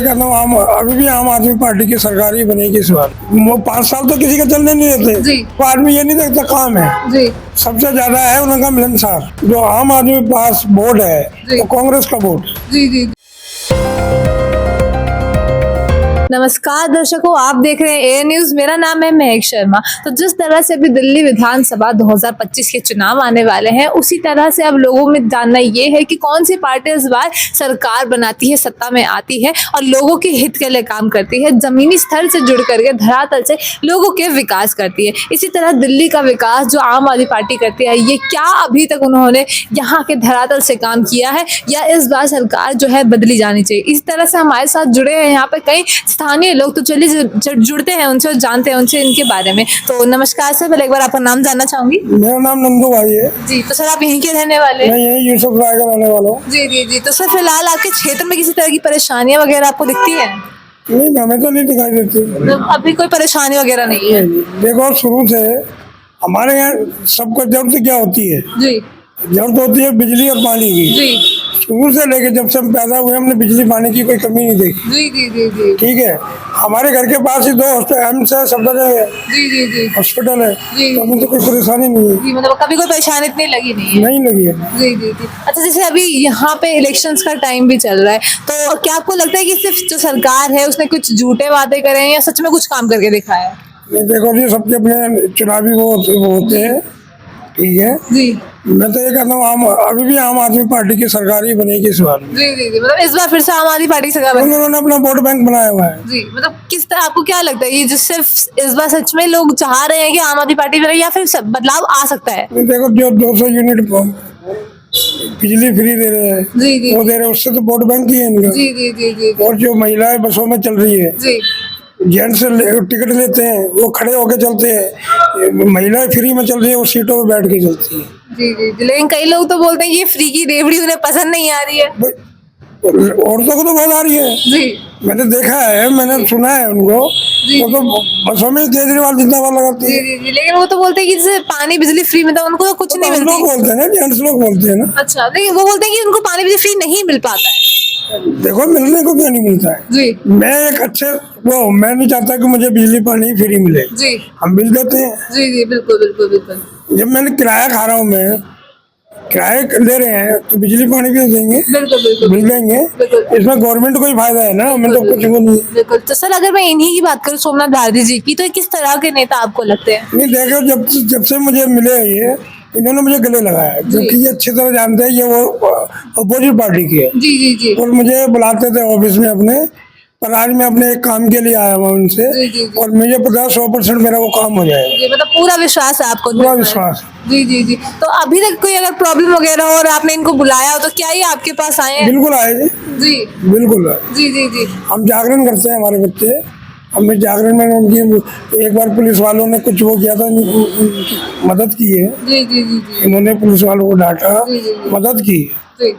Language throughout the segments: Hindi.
ये कहता हूँ अभी भी आम आदमी पार्टी की सरकार ही बनेगी इस बार। वो 5 साल तो किसी का चलने नहीं देते जी। वो आदमी ये नहीं देखता काम है। जी सबसे ज्यादा है उनका मिलनसार। जो आम आदमी के पास वोट है जी। वो कांग्रेस का वोट। जी जी। नमस्कार दर्शकों, आप देख रहे हैं एयर न्यूज। मेरा नाम है महक शर्मा। तो जिस तरह से अभी दिल्ली विधानसभा 2025 के चुनाव आने वाले हैं, उसी तरह से अब लोगों में जानना ये है कि कौन सी पार्टी इस बार सरकार बनाती है, सत्ता में आती है और लोगों के हित के लिए काम करती है, जमीनी स्तर से जुड़ करके धरातल से लोगों के विकास करती है। इसी तरह दिल्ली का विकास जो आम आदमी पार्टी करती है, ये क्या अभी तक उन्होंने यहाँ के धरातल से काम किया है या इस बार सरकार जो है बदली जानी चाहिए। इस तरह से हमारे साथ जुड़े हैं यहाँ पे कई स्थानीय लोग। तो चलिए जुड़ते हैं उनसे और जानते हैं उनसे इनके बारे में। तो नमस्कार सर, पहले एक बार आपका नाम जानना चाहूंगी। मेरा नाम नंदू भाई है। जी, तो सर आप यहीं के रहने वाले हैं? मैं यही यूसुफ राय का रहने वाला हूँ। जी जी जी। तो सर फिलहाल आपके क्षेत्र में किसी तरह की परेशानियां वगैरह आपको दिखती है? नहीं, हमें तो नहीं दिखाई देती। तो अभी कोई परेशानी वगैरह नहीं है? देखो, शुरू से हमारे यहाँ सबको जरूरत क्या होती है? जी। जरूरत होती है बिजली और पानी की। जी शुरू से लेके जब से हम पैदा हुए हमने बिजली पानी की कोई कमी नहीं देखी। जी जी जी जी। ठीक है, हमारे घर के पास ही 2 एम्स है, सफदरजंग है, जी जी जी हॉस्पिटल है, जी। तो हमें तो कोई परेशानी नहीं है। जी, मतलब कभी कोई परेशानी इतनी लगी नहीं है? नहीं लगी है। जी जी जी। अच्छा, जैसे अभी यहाँ पे इलेक्शंस का टाइम भी चल रहा है, तो क्या आपको लगता है कि सिर्फ जो सरकार है उसने कुछ झूठे वादे करे हैं या सच में कुछ काम करके दिखाया है? नहीं, देखो जी, सबके अपने चुनावी वो होते हैं। ठीक है, जी मैं तो ये कहता हूँ अभी भी आम आदमी पार्टी की सरकार ही बनेगी इस बार। जी जी जी। मतलब इस बार फिर से आम आदमी पार्टी की सरकार बनी। उन्होंने अपना वोट बैंक बनाया हुआ है। जी, मतलब किस तरह आपको क्या लगता है ये जो सिर्फ इस बार सच में लोग चाह रहे हैं कि आम आदमी पार्टी बने या फिर बदलाव आ सकता है? देखो, जो 200 यूनिट बिजली फ्री दे रहे हैं, जी जी वो दे रहे हैं, उससे तो वोट बैंक ही है इनका। जी जी जी जी और जो महिलाएं बसों में चल रही है, जी जेंट्स टिकट लेते हैं, वो खड़े होके चलते हैं। महिलाएं फ्री में चल रही है, वो सीटों पे बैठ के चलती है। जी जी जी। लेकिन कई लोग तो बोलते हैं ये फ्री की रेवड़ी उन्हें पसंद नहीं आ रही है। औरतों को तो बहुत आ रही है। जी मैंने देखा है, मैंने सुना है उनको। जी। वो तो बसों में केजरीवाल जिंदाबाद लगाती जी है। जी जी। लेकिन वो तो बोलते हैं कि जैसे पानी बिजली फ्री में था उनको तो कुछ नहीं हम लोग मिलती। बोलते हैं ना, जेंट्स लोग बोलते हैं ना। अच्छा, लेकिन वो बोलते हैं कि उनको पानी बिजली फ्री नहीं मिल पाता है। देखो, मिलने को क्यों नहीं मिलता है? जी मैं एक अच्छे मैं नहीं चाहता कि मुझे बिजली पानी फ्री मिले। जी हम बिल देते हैं। जी जी। बिल्कुल बिल्कुल बिल्कुल जब मैंने किराया खा रहा हूँ, मैं किराया दे रहे हैं तो बिजली पानी भी देंगे, बिल्कुल बिल्कुल बिल देंगे। बिल्कुल इसमें गवर्नमेंट को ही फायदा है ना, हमें तो कुछ वो नहीं। बिल्कुल। तो सर अगर मैं इन्हीं की बात करूं, सोमनाथ भारती जी की, तो ये किस तरह के नेता आपको लगते हैं? नहीं, देखो, जब से मुझे मिले ये, इन्होंने मुझे गले लगाया, क्योंकि ये अच्छी तरह जानते हैं ये वो अपोजिट पार्टी की है। जी जी जी और मुझे बुलाते थे ऑफिस में अपने, पर आज मैं अपने एक काम के लिए आया हुआ उनसे। जी जी जी। और मुझे पता है 100% मेरा वो काम हो जाएगा। जी, मतलब पूरा विश्वास है आपको? पूरा विश्वास। जी जी जी। तो अभी तक कोई अगर प्रॉब्लम वगैरह हो और आपने इनको बुलाया हो तो क्या ये आपके पास आए हैं? बिल्कुल आए जी, जी बिल्कुल आए। जी जी जी हम जागरण करते हैं, हमारे बच्चे। हमने जागरण में उनकी एक बार पुलिस वालों ने कुछ वो किया था, मदद की है। जी जी जी जी इन्होंने पुलिस वालों को डांटा, जी, जी, जी। मदद की, जी।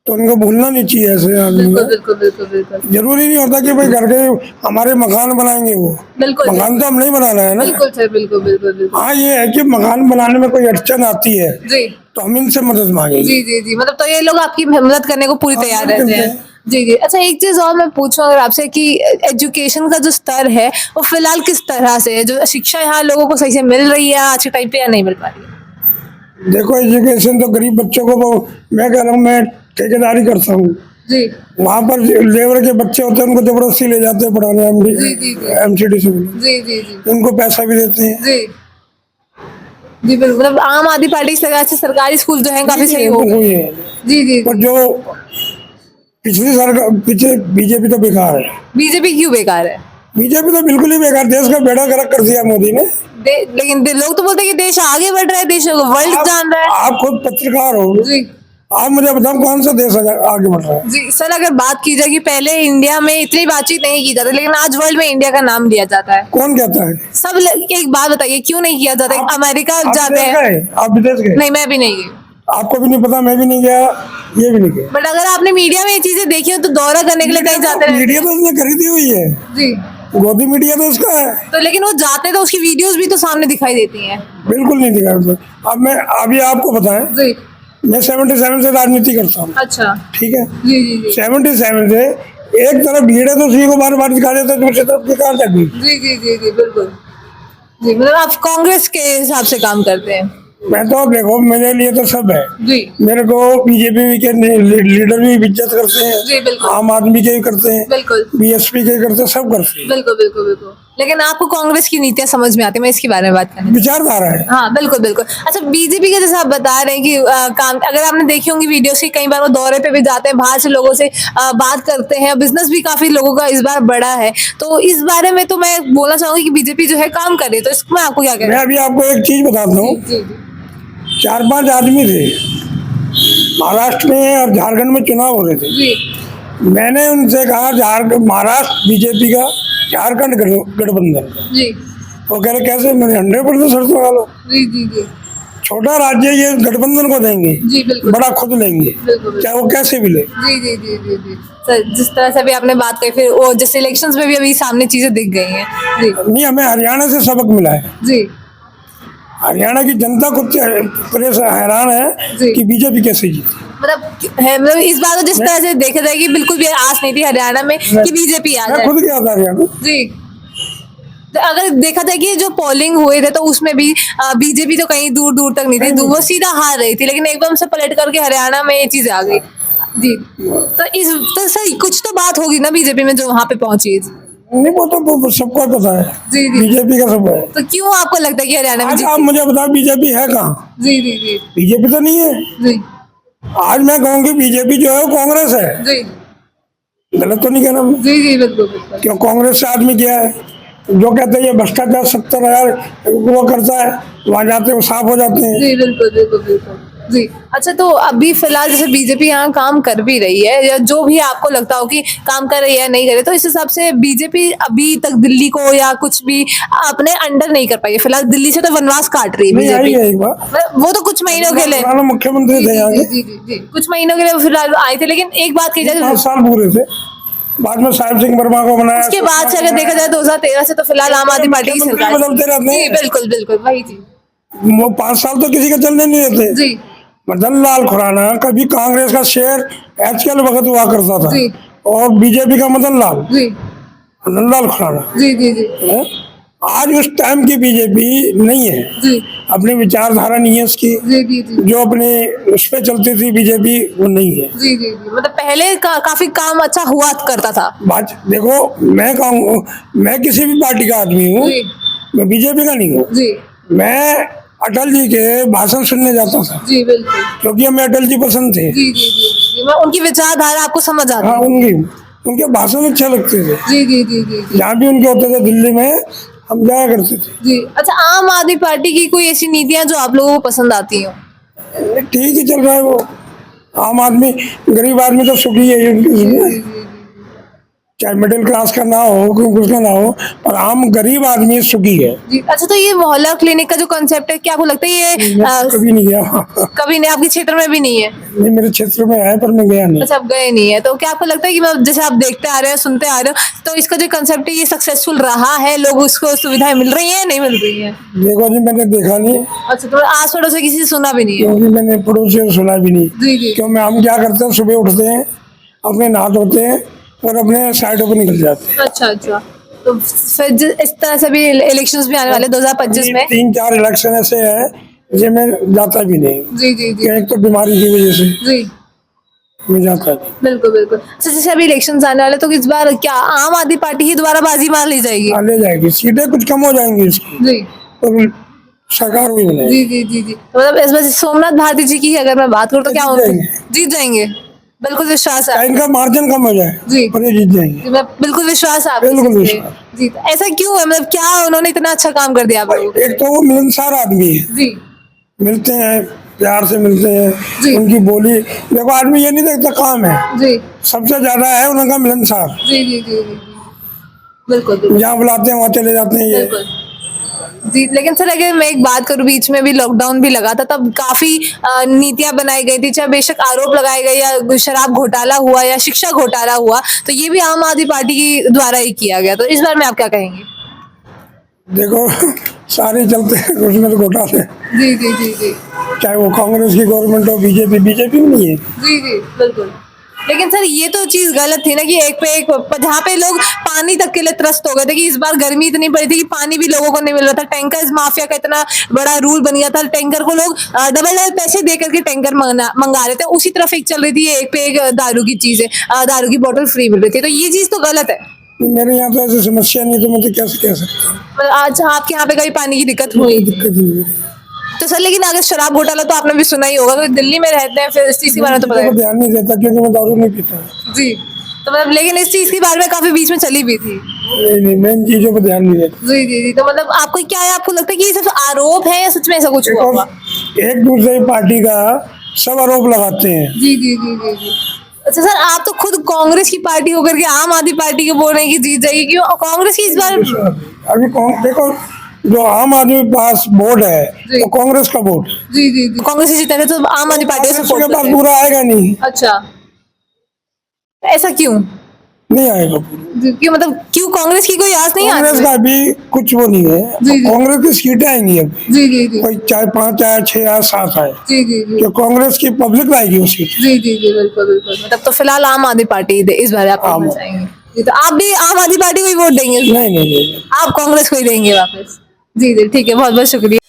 तो उनको भूलना नहीं चाहिए ऐसे आदमी बिल्कुल को। बिल्कुल बिल्कुल बिल्कुल जरूरी नहीं होता कि भाई घर के हमारे मकान बनाएंगे वो। बिल्कुल मकान तो हम नहीं बना रहे हैं ना। बिल्कुल सर, बिल्कुल बिल्कुल बिल्कुल। हाँ, ये है कि मकान बनाने में कोई अड़चन आती है जी तो हम इनसे मदद मांगेंगे। जी जी जी। मतलब तो ये लोग आपकी मदद करने को पूरी हाँ, तैयार करते रहते हैं। हैं। जी जी। अच्छा, एक चीज और मैं पूछूं अगर आपसे कि एजुकेशन का जो स्तर है वो फिलहाल किस तरह से है? जो शिक्षा यहाँ लोगों को सही से मिल रही है आज के टाइम पे या नहीं मिल पा रही है? देखो, एजुकेशन तो गरीब बच्चों को मैं कह रहा हूँ, मैं ठेकेदारी करता हूँ। जी वहाँ पर लेबर के बच्चे होते हैं, उनको जबरदस्ती ले जाते हैं पढ़ाने जी, जी, जी। MCD से। जी जी जी उनको पैसा भी देते हैं। जी जी। बिल्कुल, मतलब आम आदमी पार्टी की सरकार से सरकारी स्कूल जो है काफी सही हो गए। हुई है। जी जी। पर जो पिछली सरकार, पीछे बीजेपी तो बेकार है। बीजेपी क्यों बेकार है? बीजेपी तो बिल्कुल ही बेकार, देश का बेड़ा गर्क कर दिया मोदी ने। लेकिन लोग तो बोलते हैं कि देश आगे बढ़ रहा है, देश वर्ल्ड जान रहा है। आप खुद पत्रकार हो, जी आप मुझे बताओ कौन सा देश आगे बढ़ रहा है? जी। सर अगर बात की जाए कि पहले इंडिया में इतनी बातचीत नहीं की जाती, लेकिन आज वर्ल्ड में इंडिया का नाम लिया जाता है। कौन कहता है? सब एक बात बताइए, क्यों नहीं किया जाता? अमेरिका आप जाते विदेश हैं। गए? आप विदेश गए? नहीं, मैं भी नहीं गई। आपको भी नहीं पता, मैं भी नहीं गया, ये भी नहीं गया। बट अगर आपने मीडिया में ये चीजें देखी हो तो दौरा करने के लिए कहीं जाते रहते मीडिया तो उसने खरीदी हुई है। हैं। जी। गोदी मीडिया तो उसका है। तो लेकिन वो जाते तो उसकी वीडियोस भी तो सामने दिखाई देती हैं। बिल्कुल नहीं दिखाया। अब मैं अभी आपको बताएं, जी। मैं 77 से राजनीति करता हूँ। अच्छा। ठीक है, जी जी जी 77 से एक तरफ भीड़ है तो उसी को बार बार दिखा देते हैं, दूसरी तरफ दिखा जाएगी। जी जी जी जी बिल्कुल जी, मतलब आप कांग्रेस के हिसाब से काम करते हैं। मैं तो देखो, मेरे लिए तो सब है। जी मेरे को बीजेपी के लीडर भी इज्जत करते हैं, जी बिल्कुल आम आदमी के भी करते हैं, बिल्कुल बीएसपी के करते हैं, सब करते हैं। बिल्कुल बिल्कुल बिल्कुल। लेकिन आपको कांग्रेस की नीतियां समझ में आती है, मैं इसके बारे में बात करनी। विचारधारा है। हाँ बिल्कुल बिल्कुल। अच्छा, बीजेपी के जैसे आप बता रहे हैं कि काम, अगर आपने देखी होंगी वीडियोस की, कई बार वो दौरे पे भी जाते हैं, बाहर से लोगों से बात करते हैं, बिजनेस भी काफी लोगों का इस बार बढ़ा है, तो इस बारे में तो मैं बोलना चाहूंगी कि बीजेपी जो है काम कर रही है, तो इसमें आपको क्या कहना मैं है? अभी आपको एक चीज बताता हूँ। जी जी 4-5 आदमी थे, महाराष्ट्र में और झारखंड में चुनाव हो रहे थे। जी मैंने उनसे कहा झारखंड, महाराष्ट्र बीजेपी का, झारखंड गठबंधन का। जी वो कह रहे कैसे? मैंने 100% शर्त लगा लो। जी जी जी छोटा राज्य ये गठबंधन को देंगे, जी बिल्कुल बड़ा खुद लेंगे, बिल्कुल चाहे वो कैसे भी ले। जी जी जी जी जी सर, जिस तरह से अभी आपने बात कही, फिर वो जैसे इलेक्शंस में भी अभी सामने चीजें दिख गई हैं। जी नहीं, हमें हरियाणा से सबक मिला है। जी हरियाणा की जनता खुद परेशान हैरान है जी। कि बीजेपी कैसे जीती। मतलब है, मतलब इस बार तो जिस तरह से देखा जाए कि बिल्कुल भी आस नहीं थी हरियाणा में कि बीजेपी आ मैं जाए। खुद गया था हरियाणा। जी, तो अगर देखा जाए कि जो पोलिंग हुए थे तो उसमें भी बीजेपी तो कहीं दूर दूर तक नहीं थी, वो सीधा हार रही थी, लेकिन एकदम से पलट करके हरियाणा में ये चीज आ गई। जी, तो सर कुछ तो बात होगी ना बीजेपी में जो वहां पे पहुंची। नहीं, वो तो सबको पता है, जी जी, बीजेपी का सब है। तो क्यों आपको लगता है कि हरियाणा में आज आप जीती? मुझे बताओ, बीजेपी है कहाँ? जी जी जी बीजेपी तो नहीं है। जी आज मैं कहूँगी बीजेपी जो है वो कांग्रेस है। जी गलत तो नहीं कहना मैं? जी जी बिल्कुल बिल्कुल क्यों? कांग्रेस से आदमी क्या है, जो कहते हैं ये भ्रष्टाचार 70,000 वो करता है, वहाँ जाते वो साफ हो जाते हैं। जी बिल्कुल बिल्कुल बिल्कुल जी। अच्छा, तो अभी फिलहाल जैसे बीजेपी यहाँ काम कर भी रही है, या जो भी आपको लगता हो कि काम कर रही है नहीं कर रही, तो इस हिसाब से बीजेपी अभी तक दिल्ली को या कुछ भी अपने अंडर नहीं कर पाई है। फिलहाल दिल्ली से तो वनवास काट रही है नहीं आई बीजेपी। है एक बार, वो तो कुछ महीनों के लिए, पुराना मुख्यमंत्री थे यहाँ जी के, जी जी जी कुछ महीनों के लिए फिलहाल आए थे, लेकिन एक बात कही जाए 5 साल पूरे थे। बाद में साहिब सिंह वर्मा को बनाया। उसके बाद से अगर देखा जाए 2013 से तो फिलहाल आम आदमी पार्टी की सरकार बदलते रहते जी हैं। बिल्कुल बिल्कुल वही चीज। वो 5 साल तो किसी का चलने नहीं देते। जी मदन लाल खुराना कभी कांग्रेस का शेयर एचकेएल वक्त हुआ करता था, जी और बीजेपी का मदन जी लाल खुराना जी जी जी है। आज उस टाइम की बीजेपी नहीं है, जी अपनी विचारधारा नहीं है उसकी। जी जी जी जो अपने उस पे चलती थी बीजेपी, वो नहीं है। जी जी जी मतलब पहले काफी काम अच्छा हुआ करता था। बात देखो, मैं कहूँ, मैं किसी भी पार्टी का आदमी हूँ, जी मैं बीजेपी का नहीं हूँ। जी मैं अटल जी के भाषण सुनने जाता था, जी बिल्कुल क्योंकि हमें अटल जी पसंद थे। जी जी जी जी मैं उनकी विचारधारा आपको समझ आती हाँ, है। उनके भाषण अच्छे लगते थे। जी जी जी जी जी जहाँ भी उनके होते थे दिल्ली में, हम जाया करते थे। जी। अच्छा, आम आदमी पार्टी की कोई ऐसी नीतियां जो आप लोगों को पसंद आती हो? ठीक ही चल रहा है वो। आम आदमी, गरीब आदमी तो सुखी है इसमें। चाहे मिडिल क्लास का ना हो, कुछ का ना हो, पर आम गरीब आदमी सुखी है। जी। अच्छा, तो ये मोहल्ला क्लिनिक का जो कंसेप्ट है, क्या आपको लगता है ये मैं कभी नहीं गया। कभी नहीं, आपके क्षेत्र में भी नहीं है? नहीं, मेरे क्षेत्र में है पर मैं गया नहीं। अच्छा, आप गए नहीं है, तो क्या आपको लगता है कि मतलब जैसे आप देखते आ रहे हो, सुनते आ रहे हो, तो इसका जो कंसेप्ट है ये सक्सेसफुल रहा है, लोग उसको सुविधाएं मिल रही है नहीं मिल रही है? देखो जी, मैंने देखा नहीं, अच्छा, तो आस पड़ोस से किसी से सुना भी नहीं है? क्योंकि मैंने पड़ोसियों से सुना भी नहीं। जी जी क्यों? हम क्या करते हैं, सुबह उठते हैं, अपने नहा धोते हैं और अपने साइडों पर निकल जाते हैं। अच्छा अच्छा, तो फिर इस तरह से भी इलेक्शंस भी आने वाले 2025 में। 3-4 इलेक्शन ऐसे है जिसे मैं जाता भी नहीं। जी जी जी एक तो बीमारी की वजह से जी मैं जाता नहीं। बिल्कुल बिल्कुल। अच्छा, जैसे अभी इलेक्शंस आने वाले, तो इस बार क्या आम आदमी पार्टी ही दोबारा बाजी मार ली जाएगी? हाँ, ले जाएगी, सीटें कुछ कम हो जाएंगी इसकी, जी और सरकार भी बनाएगी। जी जी जी जी तो मतलब इस वजह से सोमनाथ भारती जी की अगर मैं बात करूँ तो क्या जीत उनको जाएंगे। जीत जाएंगे? बिल्कुल विश्वास है चाहे इनका मार्जिन कम हो जाए, जी पर ये जीत जाएंगे। जी, मैं बिल्कुल विश्वास है आपको बिल्कुल इस चीज़ पे। विश्वास। जी, तो ऐसा क्यों है, मतलब क्या उन्होंने इतना अच्छा काम कर दिया आप लोगों को? एक तो वो मिलनसार आदमी है, जी मिलते हैं, प्यार से मिलते हैं, जी। उनकी बोली देखो, आदमी ये नहीं देखता काम है, जी सबसे ज्यादा है उनका मिलनसार। जी जी जी जी बिल्कुल बिल्कुल जहाँ बुलाते हैं वहाँ चले जाते हैं ये। बिल्कुल जी। लेकिन सर अगर मैं एक बात करूं, बीच में भी लॉकडाउन भी लगा था, तब काफी नीतियां बनाई गई थी, चाहे बेशक आरोप लगाए गए या शराब घोटाला हुआ या शिक्षा घोटाला हुआ, तो ये भी आम आदमी पार्टी की द्वारा ही किया गया। तो इस बारे में आप क्या कहेंगे? देखो, सारे चलते हैं कुछ में तो घोटाले, जी जी जी जी चाहे वो कांग्रेस की गवर्नमेंट हो, बीजेपी में नहीं है। जी जी बिल्कुल लेकिन सर ये तो चीज गलत थी ना कि एक पे एक, जहाँ पे लोग पानी तक के लिए त्रस्त हो गए थे कि इस बार गर्मी इतनी पड़ी थी कि पानी भी लोगों को नहीं मिल रहा था। टैंकर माफिया का इतना बड़ा रूल बन गया था, टैंकर को लोग डबल डबल पैसे दे करके टैंकर मंगा रहे थे। उसी तरफ एक चल रही थी एक पे एक दारू की चीजें, दारू की बोतल फ्री मिल रही थी, तो ये चीज तो गलत है। मेरे यहाँ तो ऐसी समस्या नहीं, तो मैं तो कैसे कह सकता हूँ। मतलब आज आपके यहाँ पे कभी पानी की दिक्कत हुई? दिक्कत नहीं है। तो सर लेकिन अगर शराब घोटाला तो आपने भी सुना ही होगा, क्योंकि दिल्ली में रहते हैं, फिर इस चीज के बारे में तो पता मैं है। ध्यान नहीं देता क्योंकि मैं दारू नहीं पीता। जी, तो मतलब लेकिन इस चीज के बारे में काफी बीच में चली भी थी। नहीं, मैं इन चीजों पर ध्यान नहीं देता। जी जी जी, तो मतलब आपको क्या है, आपको लगता है कि ये सिर्फ आरोप है या सच में ऐसा कुछ हुआ होगा? एक दूसरे पार्टी का सब आरोप लगाते हैं। जी जी जी जी जी। अच्छा सर, आप तो खुद कांग्रेस की पार्टी होकर के आम आदमी पार्टी को बोल रहे हैं कि जीत जाएगी, क्यों कांग्रेस की इस बार? अभी देखो, जो आम आदमी के पास वोट है जी। तो कांग्रेस का वोट, जी जी जी, कांग्रेस से जीता है तो आम आदमी पार्टी को कांग्रेस सपोर्ट के पास करते हैं। पूरा आएगा नहीं, अच्छा, ऐसा क्यों? नहीं आएगा पूरा। क्यों, मतलब क्यों कांग्रेस की कोई आस नहीं आती कांग्रेस है? का अभी कुछ वो नहीं है। जी, जी। कांग्रेस की सीटें आएंगी अब, जी जी जी कोई चाहे 5 आए, 6 आए, 7 आए, जी जी जी जो कांग्रेस की पब्लिक लाएगी वो सीट। जी जी जी, बिल्कुल बिल्कुल। मतलब तो फिलहाल आम आदमी पार्टी इस बार आप आम। चाहेंगे? जी, तो आप भी आम आदमी पार्टी को ही वोट देंगे? नहीं नहीं नहीं। आप कांग्रेस को ही देंगे वापस? जी जी, ठीक है, बहुत बहुत शुक्रिया।